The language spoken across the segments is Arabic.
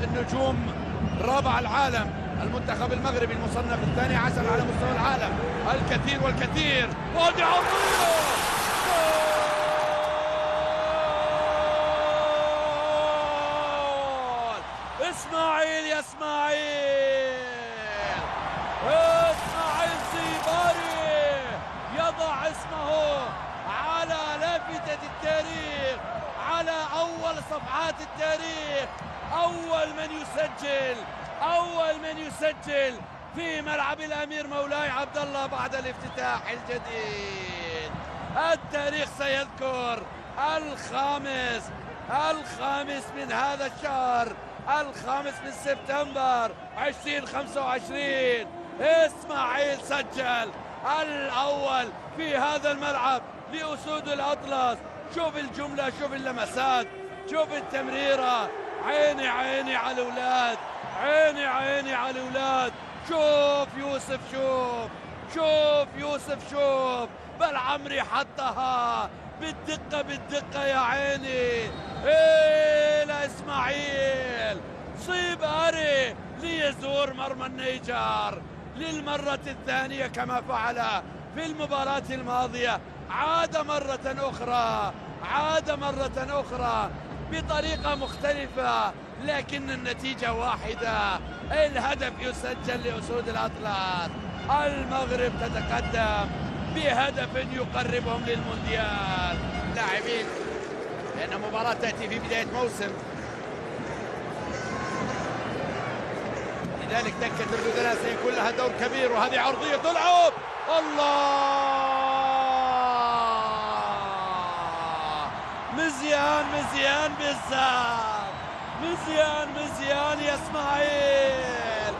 النجوم رابع العالم، المنتخب المغربي المصنف الثاني عشر على مستوى العالم، الكثير والكثير. وادي عرضية جول! اسماعيل يا اسماعيل، اسماعيل سيباري يضع اسمه على لافتة التاريخ، على أول صفحات التاريخ، أول من يسجل في ملعب الأمير مولاي عبد الله بعد الافتتاح الجديد. التاريخ سيذكر الخامس من هذا الشهر، الخامس من سبتمبر 2025. إسماعيل سجل الأول في هذا الملعب لأسود الأطلس. شوف الجملة، شوف اللمسات، شوف التمريرة. عيني عيني على الأولاد، عيني عيني على الأولاد. شوف يوسف، شوف يوسف، شوف بالعمري حطها بالدقة يا عيني. إيه لا إسماعيل سيباري ليزور مرمى النيجر للمرة الثانية كما فعل في المباراة الماضية. عاد مرة أخرى بطريقة مختلفة، لكن النتيجة واحدة. الهدف يسجل لأسود الأطلس. المغرب تتقدم بهدف يقربهم للمونديال. لاعبين لأن مباراة تأتي في بداية موسم، لذلك دكة البدلاء سيكون لها دور كبير. وهذه عرضية تلعب، الله! مزيان بالزاف، مزيان يا اسماعيل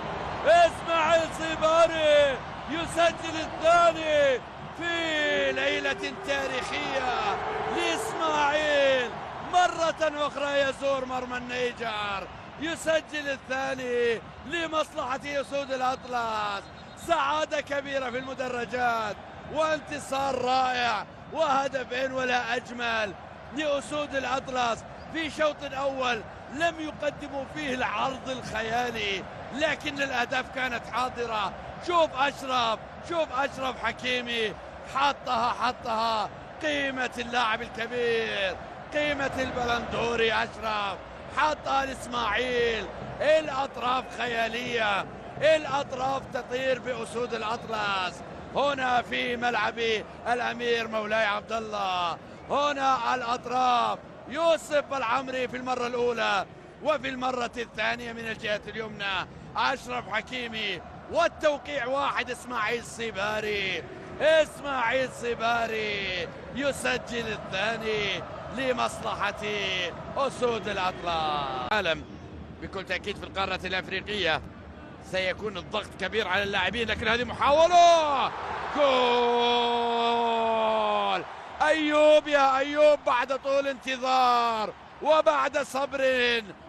سيباري يسجل الثاني في ليلة تاريخية لإسماعيل. مرة أخرى يزور مرمى النيجر، يسجل الثاني لمصلحة أسود الأطلس. سعادة كبيرة في المدرجات وانتصار رائع وهدفين ولا أجمل لأسود الأطلس في شوط أول لم يقدموا فيه العرض الخيالي، لكن الأهداف كانت حاضرة. شوف أشرف حكيمي حطها. قيمة اللاعب الكبير، قيمة البلندوري. أشرف حطها لإسماعيل. الأطراف خيالية، الأطراف تطير بأسود الأطلس. هنا في ملعب الأمير مولاي عبد الله، هنا الأطراف يوسف العمري في المرة الأولى، وفي المرة الثانية من الجهة اليمنى أشرف حكيمي، والتوقيع واحد. إسماعيل سيباري يسجل الثاني لمصلحة أسود الأطلس. عالم بكل تأكيد في القارة الأفريقية سيكون الضغط كبير على اللاعبين، لكن هذه محاولة جول. أيوب يا أيوب بعد طول انتظار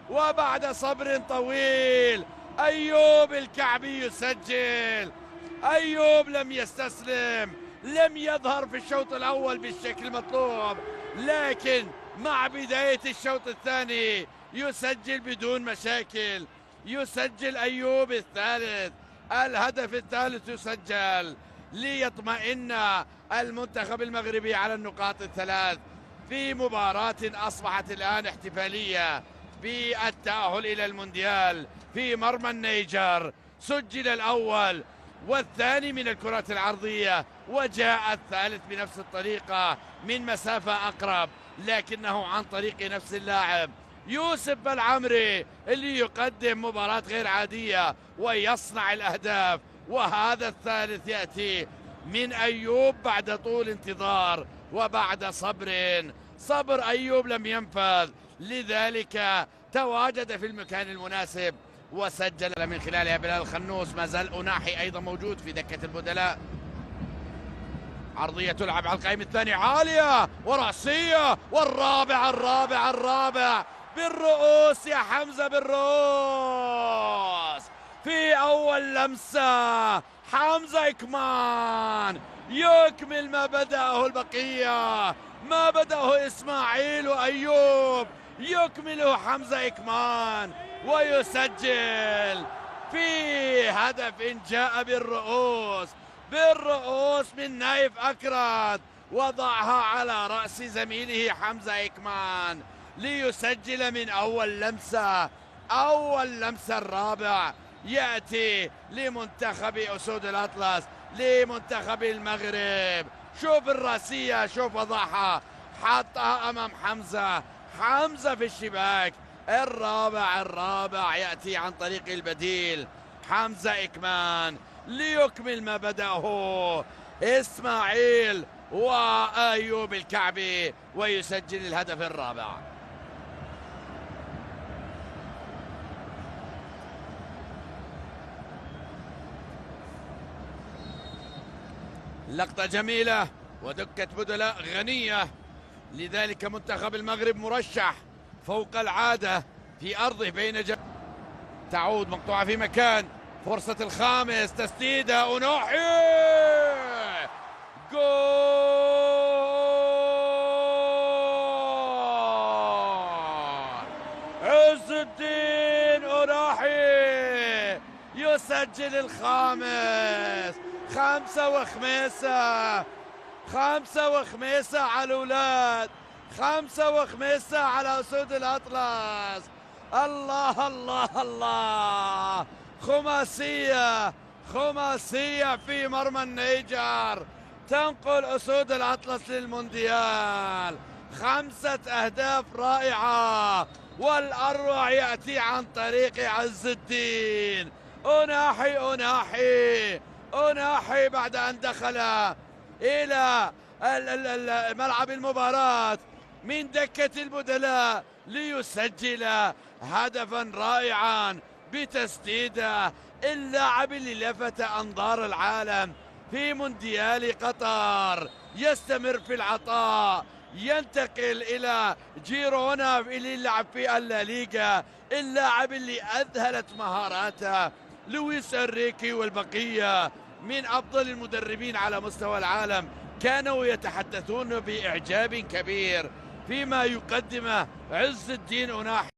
وبعد صبر طويل، أيوب الكعبي يسجل. أيوب لم يستسلم، لم يظهر في الشوط الأول بالشكل المطلوب، لكن مع بداية الشوط الثاني يسجل بدون مشاكل. يسجل أيوب الثالث، الهدف الثالث يسجل ليطمئن المنتخب المغربي على النقاط الثلاث في مباراة أصبحت الآن احتفالية بالتأهل إلى المونديال في مرمى النيجر. سجل الأول والثاني من الكرات العرضية، وجاء الثالث بنفس الطريقة من مسافة أقرب، لكنه عن طريق نفس اللاعب يوسف العمري اللي يقدم مباراة غير عادية ويصنع الأهداف. وهذا الثالث يأتي من أيوب بعد طول انتظار وبعد صبر أيوب لم ينفذ، لذلك تواجد في المكان المناسب وسجل من خلالها بلال الخنوس. ما زال أناحي أيضا موجود في دكة البدلاء. عرضية تلعب على القائم الثاني عالية ورأسية، والرابع بالرؤوس يا حمزة، بالرؤوس في أول لمسة. حمزة إكمان يكمل ما بدأه البقية، ما بدأه إسماعيل وأيوب يكمله حمزة إكمان ويسجل في هدف جاء بالرؤوس من نايف أكراد، وضعها على رأس زميله حمزة إكمان ليسجل من أول لمسة الرابع يأتي لمنتخب أسود الأطلس، لمنتخب المغرب. شوف الراسية، شوف وضعها، حطها أمام حمزة في الشباك. الرابع يأتي عن طريق البديل حمزة إكمان ليكمل ما بدأه إسماعيل وأيوب الكعبي ويسجل الهدف الرابع. لقطة جميلة ودكة بدلاء غنية، لذلك منتخب المغرب مرشح فوق العادة في أرضه تعود مقطوعة في مكان، فرصة الخامس، تسديدة أنوحي، جول! عز الدين أنوحي يسجل الخامس. 5 وخميسة على الأولاد، 5 وخميسة على أسود الأطلس. الله الله الله، خماسية في مرمى النيجر تنقل أسود الأطلس للمونديال. 5 أهداف رائعة، والأروع يأتي عن طريق عز الدين أناحي بعد أن دخل إلى ملعب المباراة من دكة البدلاء ليسجل هدفا رائعا بتسديده. اللاعب اللي لفت أنظار العالم في مونديال قطر يستمر في العطاء، ينتقل إلى جيرونا اللي يلعب في الليغا، اللاعب اللي أذهلت مهاراته. لويس إنريكي والبقية من أفضل المدربين على مستوى العالم كانوا يتحدثون بإعجاب كبير فيما يقدمه عز الدين أناحي.